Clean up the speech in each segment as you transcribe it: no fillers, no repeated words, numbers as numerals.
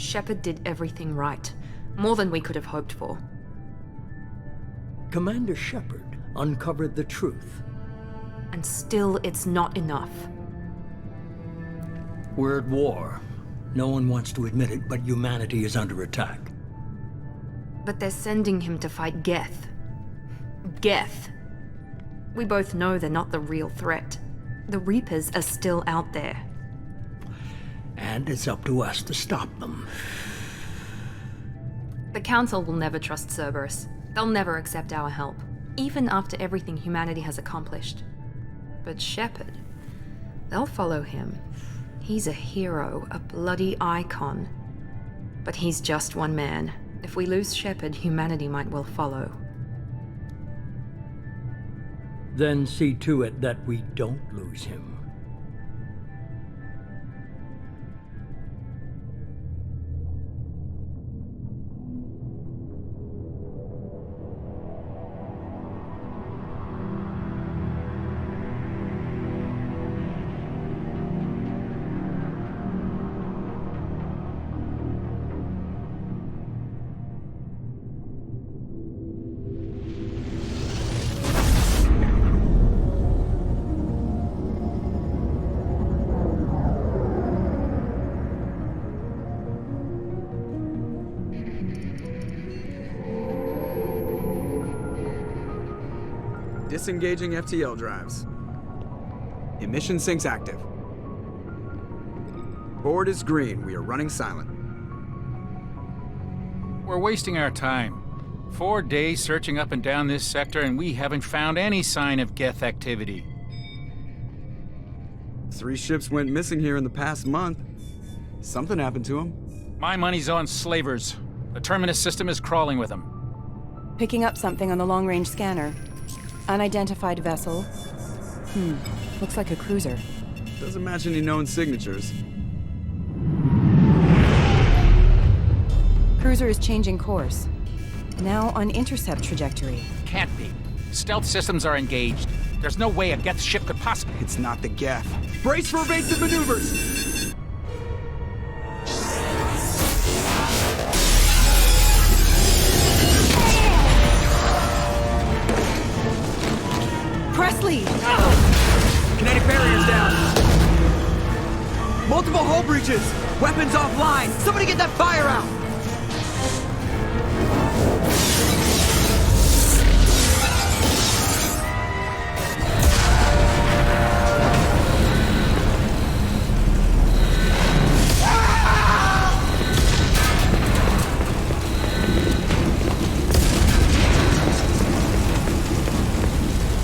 Shepard did everything right. More than we could have hoped for. Commander Shepard uncovered the truth. And still, it's not enough. We're at war. No one wants to admit it, but humanity is under attack. But they're sending him to fight Geth. Geth. We both know they're not the real threat. The Reapers are still out there. And it's up to us to stop them. The Council will never trust Cerberus. They'll never accept our help, even after everything humanity has accomplished. But Shepard, they'll follow him. He's a hero, a bloody icon. But he's just one man. If we lose Shepard, humanity might well follow. Then see to it that we don't lose him. Disengaging FTL drives. Emission sinks active. Board is green. We are running silent. We're wasting our time. 4 days searching up and down this sector, and we haven't found any sign of Geth activity. 3 ships went missing here in the past month. Something happened to them. My money's on slavers. The Terminus system is crawling with them. Picking up something on the long-range scanner. Unidentified vessel. Looks like a cruiser. Doesn't match any known signatures. Cruiser is changing course. Now on intercept trajectory. Can't be. Stealth systems are engaged. There's no way a Geth ship could possibly... It's not the Geth. Brace for evasive maneuvers! Presley! Kinetic barriers down. Multiple hull breaches. Weapons offline. Somebody get that fire out.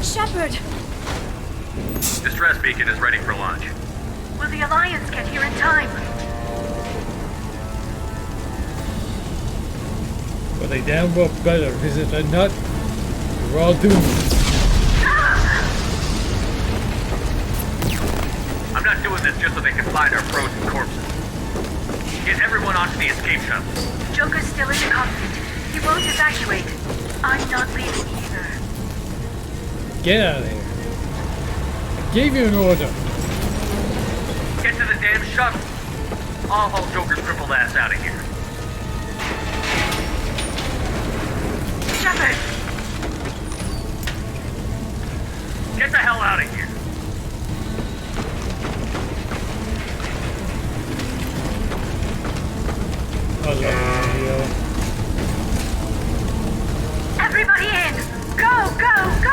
Shepard! Distress beacon is ready for launch. Will the Alliance get here in time? Well, they damn well better, because if they're not, we're all doomed. I'm not doing this just so they can find our frozen corpses. Get everyone onto the escape shuttle. Joker's still in the cockpit. He won't evacuate. I'm not leaving either. Get out of here. I gave you an order. Get to the damn shuttle. I'll haul Joker's crippled ass out of here. Shepard! Get the hell out of here. Everybody in! Go, go, go!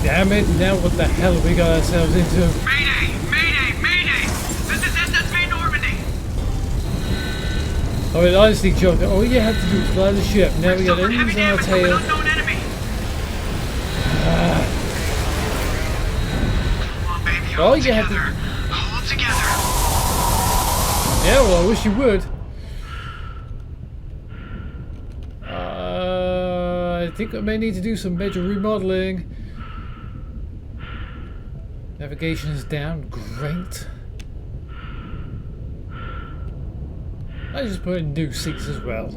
Damn it, now what the hell we got ourselves into? Mayday! Mayday! Mayday! This is SSV Normandy! Alright, honestly, Joker, all you have to do is fly the ship. Now we got enemies on our tail. Unknown enemy. Well, you have to... Hold together. Yeah, well, I wish you would. I think I may need to do some major remodeling. Navigation is down. Great. I just put in new seats as well.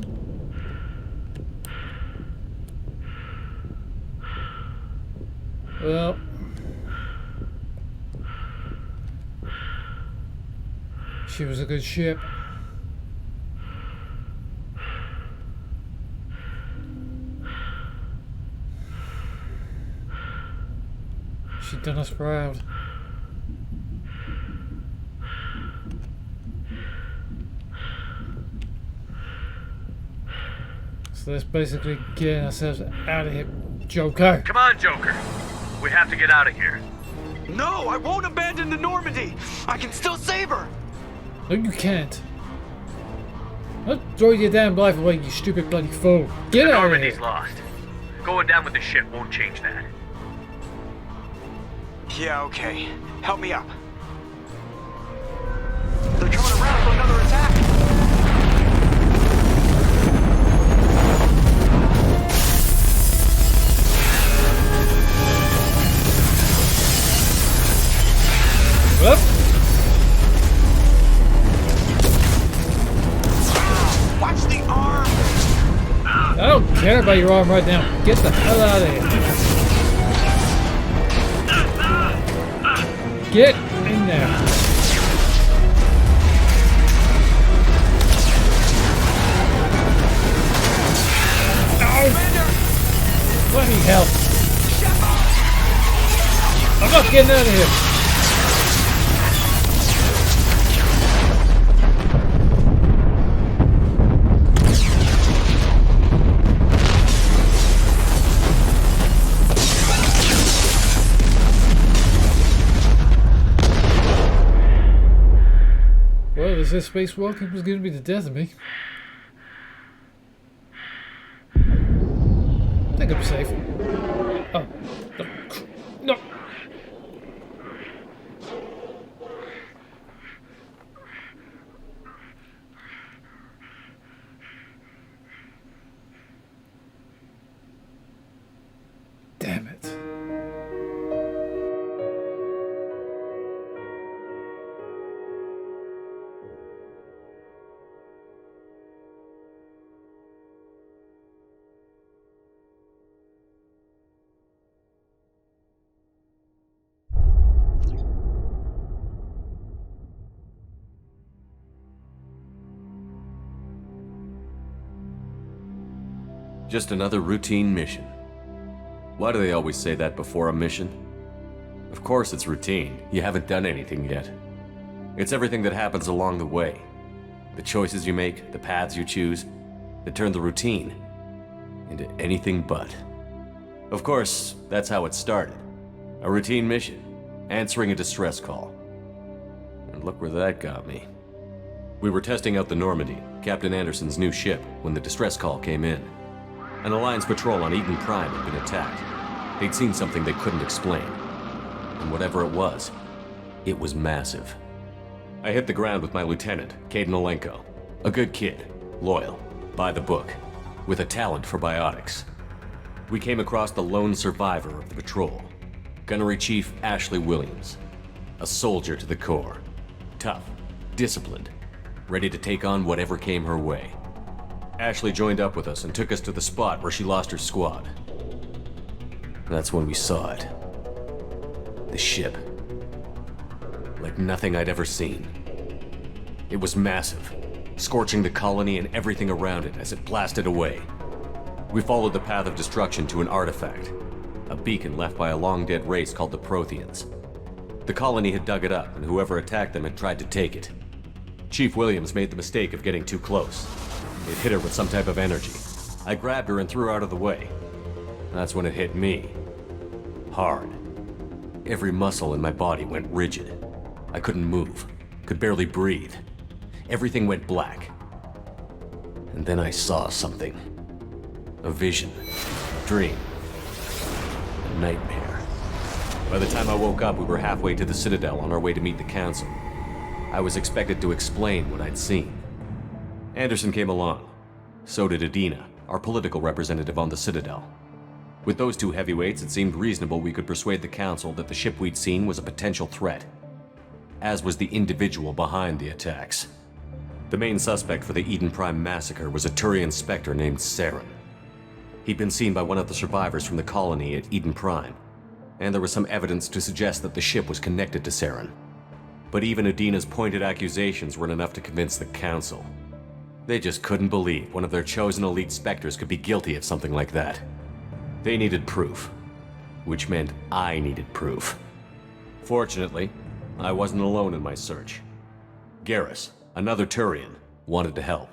Well, she was a good ship. She done us proud. So let's basically get ourselves out of here, Joker. Come on, Joker. We have to get out of here. No, I won't abandon the Normandy. I can still save her. No, you can't. Don't throw your damn life away, you stupid bloody fool. Get The out of Normandy's here. lost. Going down with the ship won't change that. Yeah, okay. Help me up. They're coming around for another attack. Whoop. Watch the arm. I don't care about your arm right now. Get the hell out of here. Get in there. Ow. Bloody hell. I'm not getting out of here. Well, this spacewalk was going to be the death of me. I think I'm safe. Oh. No. No. Damn it. Just another routine mission. Why do they always say that before a mission? Of course it's routine. You haven't done anything yet. It's everything that happens along the way. The choices you make, the paths you choose, that turn the routine into anything but. Of course, that's how it started. A routine mission, answering a distress call. And look where that got me. We were testing out the Normandy, Captain Anderson's new ship, when the distress call came in. An Alliance patrol on Eden Prime had been attacked. They'd seen something they couldn't explain. And whatever it was massive. I hit the ground with my lieutenant, Caden Olenko. A good kid, loyal, by the book, with a talent for biotics. We came across the lone survivor of the patrol, Gunnery Chief Ashley Williams. A soldier to the core. Tough, disciplined, ready to take on whatever came her way. Ashley joined up with us and took us to the spot where she lost her squad. That's when we saw it. The ship. Like nothing I'd ever seen. It was massive, scorching the colony and everything around it as it blasted away. We followed the path of destruction to an artifact, a beacon left by a long-dead race called the Protheans. The colony had dug it up, and whoever attacked them had tried to take it. Chief Williams made the mistake of getting too close. It hit her with some type of energy. I grabbed her and threw her out of the way. That's when it hit me. Hard. Every muscle in my body went rigid. I couldn't move, could barely breathe. Everything went black. And then I saw something. A vision, a dream, a nightmare. By the time I woke up, we were halfway to the Citadel on our way to meet the Council. I was expected to explain what I'd seen. Anderson came along. So did Adina, our political representative on the Citadel. With those two heavyweights, it seemed reasonable we could persuade the Council that the ship we'd seen was a potential threat, as was the individual behind the attacks. The main suspect for the Eden Prime massacre was a Turian Spectre named Saren. He'd been seen by one of the survivors from the colony at Eden Prime, and there was some evidence to suggest that the ship was connected to Saren. But even Adina's pointed accusations weren't enough to convince the Council. They just couldn't believe one of their chosen elite Spectres could be guilty of something like that. They needed proof, which meant I needed proof. Fortunately, I wasn't alone in my search. Garrus, another Turian, wanted to help.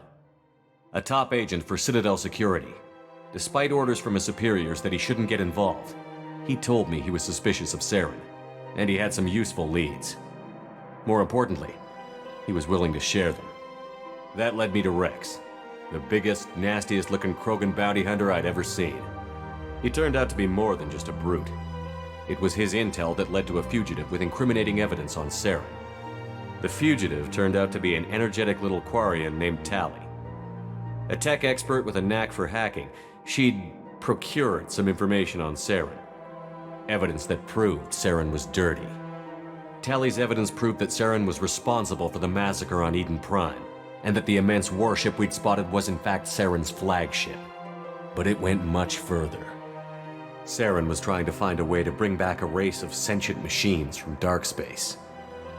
A top agent for Citadel security. Despite orders from his superiors that he shouldn't get involved, he told me he was suspicious of Saren, and he had some useful leads. More importantly, he was willing to share them. That led me to Rex, the biggest, nastiest-looking Krogan bounty hunter I'd ever seen. He turned out to be more than just a brute. It was his intel that led to a fugitive with incriminating evidence on Saren. The fugitive turned out to be an energetic little Quarian named Tali. A tech expert with a knack for hacking, she'd procured some information on Saren. Evidence that proved Saren was dirty. Tali's evidence proved that Saren was responsible for the massacre on Eden Prime, and that the immense warship we'd spotted was in fact Saren's flagship. But it went much further. Saren was trying to find a way to bring back a race of sentient machines from dark space.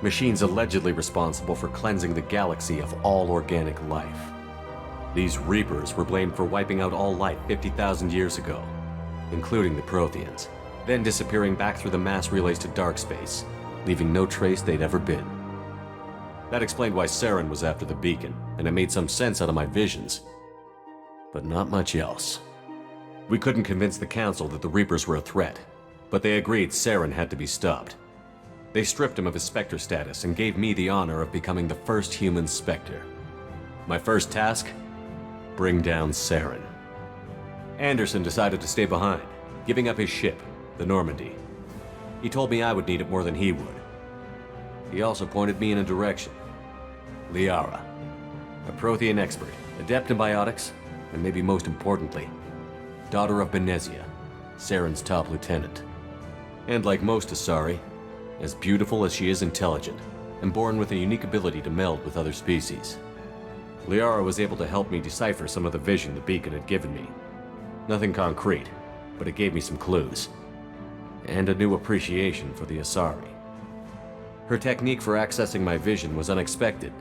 Machines allegedly responsible for cleansing the galaxy of all organic life. These Reaper'S were blamed for wiping out all life 50,000 years ago, including the Protheans, then disappearing back through the mass relays to dark space, leaving no trace they'd ever been. That explained why Saren was after the beacon, and it made some sense out of my visions. But not much else. We couldn't convince the Council that the Reaper'S were a threat, but they agreed Saren had to be stopped. They stripped him of his Spectre status and gave me the honor of becoming the first human Spectre. My first task? Bring down Saren. Anderson decided to stay behind, giving up his ship, the Normandy. He told me I would need it more than he would. He also pointed me in a direction. Liara, a Prothean expert, adept in biotics, and maybe most importantly, daughter of Benezia, Saren's top lieutenant. And like most Asari, as beautiful as she is intelligent, and born with a unique ability to meld with other species. Liara was able to help me decipher some of the vision the beacon had given me. Nothing concrete, but it gave me some clues. And a new appreciation for the Asari. Her technique for accessing my vision was unexpected,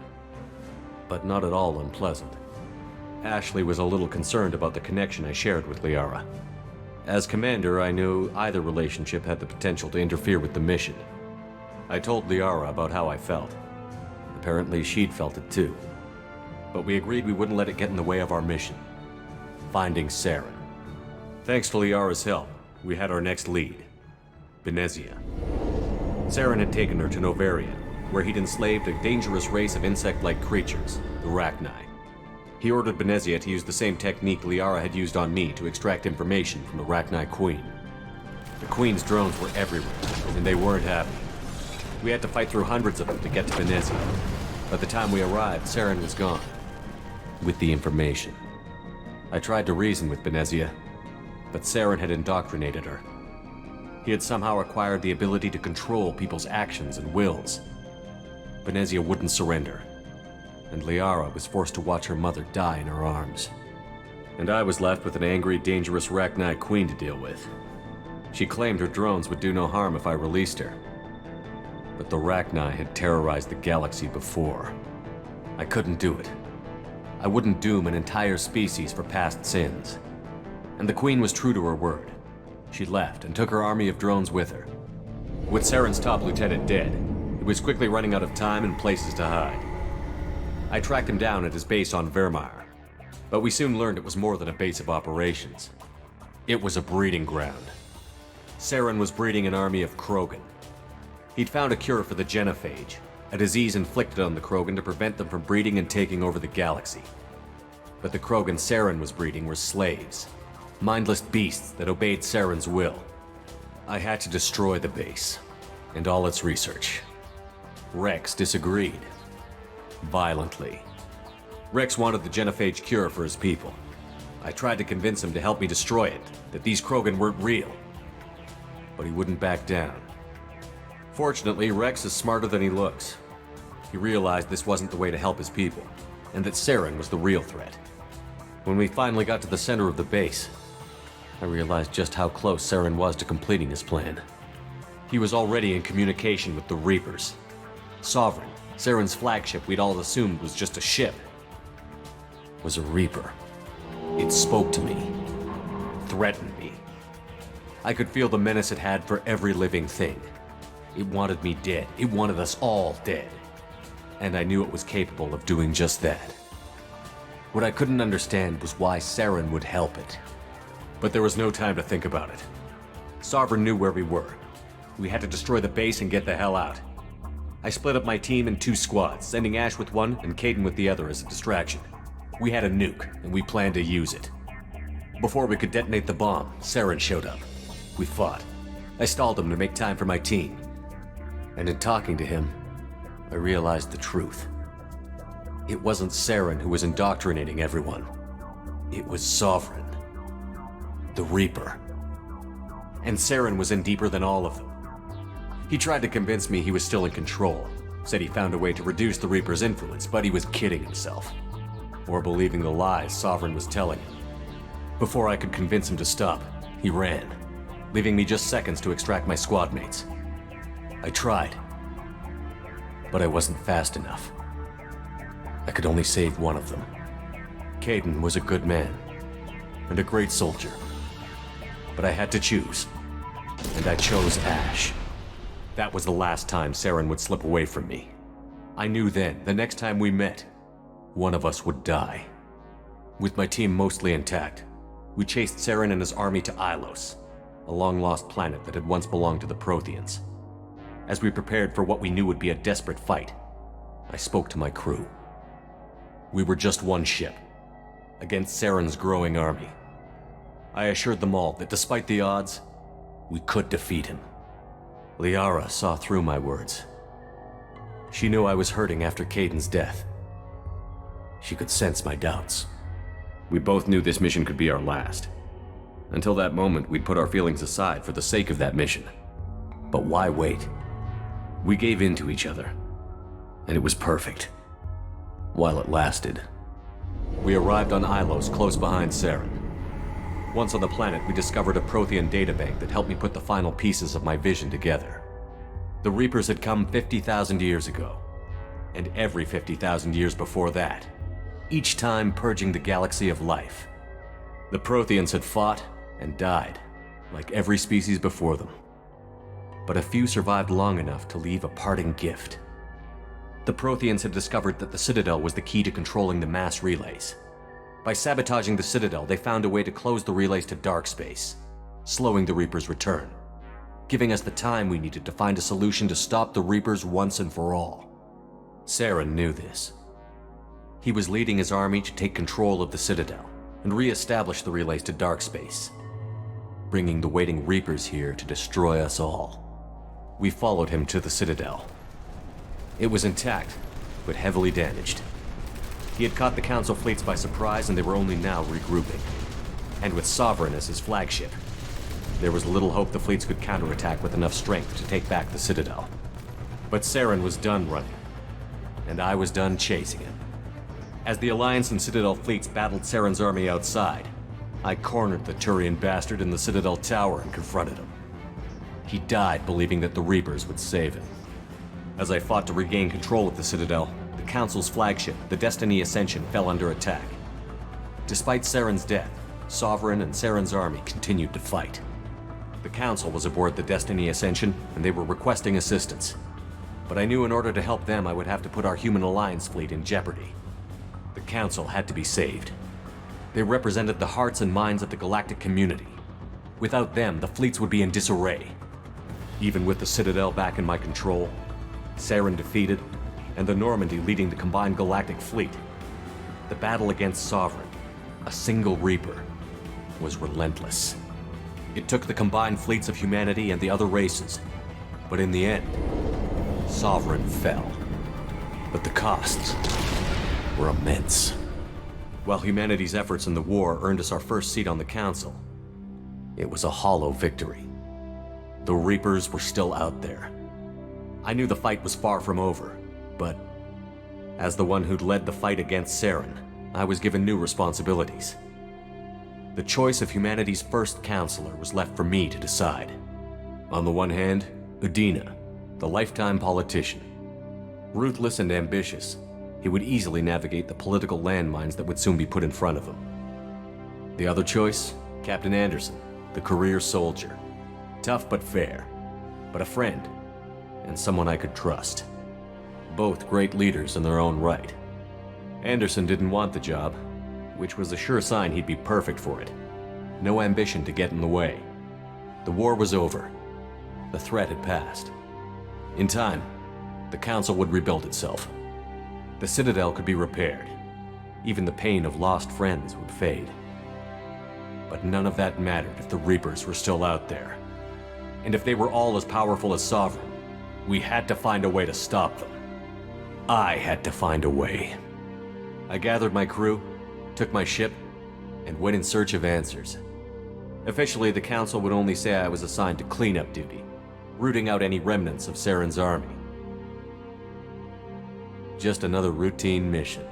but not at all unpleasant. Ashley was a little concerned about the connection I shared with Liara. As commander, I knew either relationship had the potential to interfere with the mission. I told Liara about how I felt. Apparently, she'd felt it too. But we agreed we wouldn't let it get in the way of our mission. Finding Saren. Thanks to Liara's help, we had our next lead. Benezia. Saren had taken her to Novaria, where he'd enslaved a dangerous race of insect-like creatures, the Rachni. He ordered Benezia to use the same technique Liara had used on me to extract information from the Rachni Queen. The Queen's drones were everywhere, and they weren't happy. We had to fight through hundreds of them to get to Benezia. By the time we arrived, Saren was gone. With the information. I tried to reason with Benezia, but Saren had indoctrinated her. He had somehow acquired the ability to control people's actions and wills. Benezia wouldn't surrender, and Liara was forced to watch her mother die in her arms. And I was left with an angry, dangerous Rachni Queen to deal with. She claimed her drones would do no harm if I released her. But the Rachni had terrorized the galaxy before. I couldn't do it. I wouldn't doom an entire species for past sins. And the Queen was true to her word. She left and took her army of drones with her. With Saren's top lieutenant dead, it was quickly running out of time and places to hide. I tracked him down at his base on Vermeer, but we soon learned it was more than a base of operations. It was a breeding ground. Saren was breeding an army of Krogan. He'd found a cure for the Genophage, a disease inflicted on the Krogan to prevent them from breeding and taking over the galaxy. But the Krogan Saren was breeding were slaves, mindless beasts that obeyed Saren's will. I had to destroy the base and all its research. Rex disagreed. Violently. Rex wanted the Genophage cure for his people. I tried to convince him to help me destroy it, that these Krogan weren't real. But he wouldn't back down. Fortunately, Rex is smarter than he looks. He realized this wasn't the way to help his people, and that Saren was the real threat. When we finally got to the center of the base, I realized just how close Saren was to completing his plan. He was already in communication with the Reapers. Sovereign, Saren's flagship we'd all assumed was just a ship, was a Reaper. It spoke to me, threatened me. I could feel the menace it had for every living thing. It wanted me dead. It wanted us all dead. And I knew it was capable of doing just that. What I couldn't understand was why Saren would help it. But there was no time to think about it. Sovereign knew where we were. We had to destroy the base and get the hell out. I split up my team in 2 squads, sending Ash with one and Caden with the other as a distraction. We had a nuke, and we planned to use it. Before we could detonate the bomb, Saren showed up. We fought. I stalled him to make time for my team. And in talking to him, I realized the truth. It wasn't Saren who was indoctrinating everyone. It was Sovereign. The Reaper. And Saren was in deeper than all of them. He tried to convince me he was still in control, said he found a way to reduce the Reaper's influence, but he was kidding himself. Or believing the lies Sovereign was telling him. Before I could convince him to stop, he ran, leaving me just seconds to extract my squad mates. I tried, but I wasn't fast enough. I could only save one of them. Caden was a good man, and a great soldier. But I had to choose, and I chose Ash. That was the last time Saren would slip away from me. I knew then, the next time we met, one of us would die. With my team mostly intact, we chased Saren and his army to Ilos, a long-lost planet that had once belonged to the Protheans. As we prepared for what we knew would be a desperate fight, I spoke to my crew. We were just one ship, against Saren's growing army. I assured them all that despite the odds, we could defeat him. Liara saw through my words. She knew I was hurting after Caden's death. She could sense my doubts. We both knew this mission could be our last. Until that moment, we'd put our feelings aside for the sake of that mission. But why wait? We gave in to each other, and it was perfect. While it lasted. We arrived on Ilos, close behind Saren. Once on the planet, we discovered a Prothean Databank that helped me put the final pieces of my vision together. The Reapers had come 50,000 years ago, and every 50,000 years before that, each time purging the galaxy of life. The Protheans had fought and died, like every species before them. But a few survived long enough to leave a parting gift. The Protheans had discovered that the Citadel was the key to controlling the mass relays. By sabotaging the Citadel, they found a way to close the relays to dark space, slowing the Reaper's return, giving us the time we needed to find a solution to stop the Reapers once and for all. Saren knew this. He was leading his army to take control of the Citadel and re-establish the relays to dark space, bringing the waiting Reapers here to destroy us all. We followed him to the Citadel. It was intact, but heavily damaged. He had caught the Council fleets by surprise, and they were only now regrouping. And with Sovereign as his flagship, there was little hope the fleets could counterattack with enough strength to take back the Citadel. But Saren was done running, and I was done chasing him. As the Alliance and Citadel fleets battled Saren's army outside, I cornered the Turian bastard in the Citadel tower and confronted him. He died believing that the Reapers would save him. As I fought to regain control of the Citadel, the Council's flagship, the Destiny Ascension, fell under attack. Despite Saren's death, Sovereign and Saren's army continued to fight. The Council was aboard the Destiny Ascension, and they were requesting assistance. But I knew in order to help them, I would have to put our human Alliance fleet in jeopardy. The Council had to be saved. They represented the hearts and minds of the galactic community. Without them, the fleets would be in disarray. Even with the Citadel back in my control, Saren defeated, and the Normandy leading the combined galactic fleet, the battle against Sovereign, a single Reaper, was relentless. It took the combined fleets of humanity and the other races. But in the end, Sovereign fell. But the costs were immense. While humanity's efforts in the war earned us our first seat on the Council, it was a hollow victory. The Reapers were still out there. I knew the fight was far from over, but as the one who'd led the fight against Saren, I was given new responsibilities. The choice of humanity's first counselor was left for me to decide. On the one hand, Udina, the lifetime politician. Ruthless and ambitious, he would easily navigate the political landmines that would soon be put in front of him. The other choice, Captain Anderson, the career soldier. Tough but fair, but a friend, and someone I could trust. Both great leaders in their own right. Anderson didn't want the job, which was a sure sign he'd be perfect for it. No ambition to get in the way. The war was over. The threat had passed. In time, the Council would rebuild itself. The Citadel could be repaired. Even the pain of lost friends would fade. But none of that mattered if the Reapers were still out there. And if they were all as powerful as Sovereign, we had to find a way to stop them. I had to find a way. I gathered my crew, took my ship, and went in search of answers. Officially, the Council would only say I was assigned to cleanup duty, rooting out any remnants of Saren's army. Just another routine mission.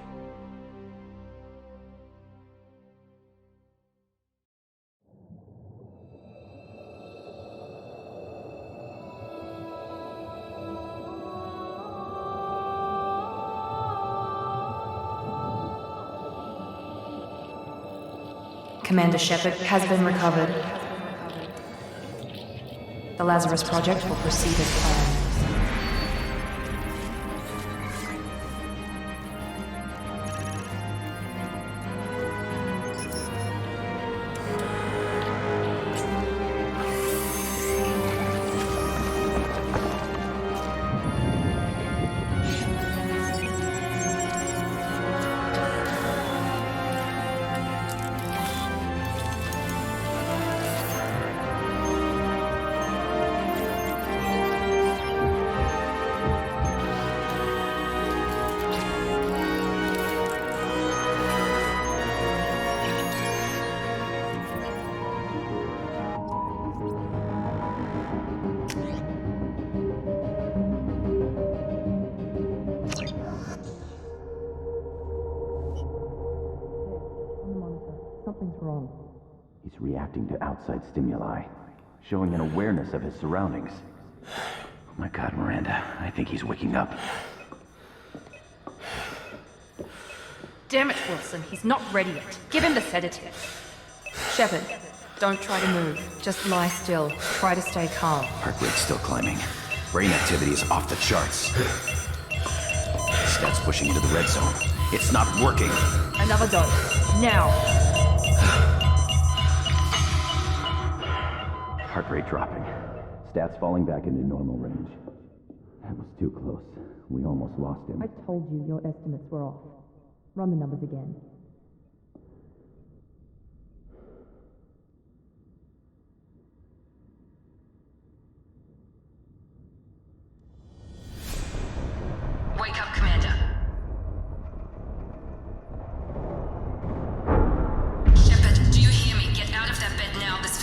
Commander Shepard has been recovered. The Lazarus Project will proceed as planned. Something's wrong. He's reacting to outside stimuli, showing an awareness of his surroundings. Oh my God, Miranda, I think he's waking up. Damn it, Wilson, he's not ready yet. Give him the sedative. Shepard, don't try to move. Just lie still. Try to stay calm. Heart rate's still climbing. Brain activity is off the charts. Stats pushing into the red zone. It's not working. Another dose. Now. Heart rate dropping. Stats falling back into normal range. That was too close. We almost lost him. I told you your estimates were off. Run the numbers again. Wake up, Commander. Shepard, do you hear me? Get out of that bed now. This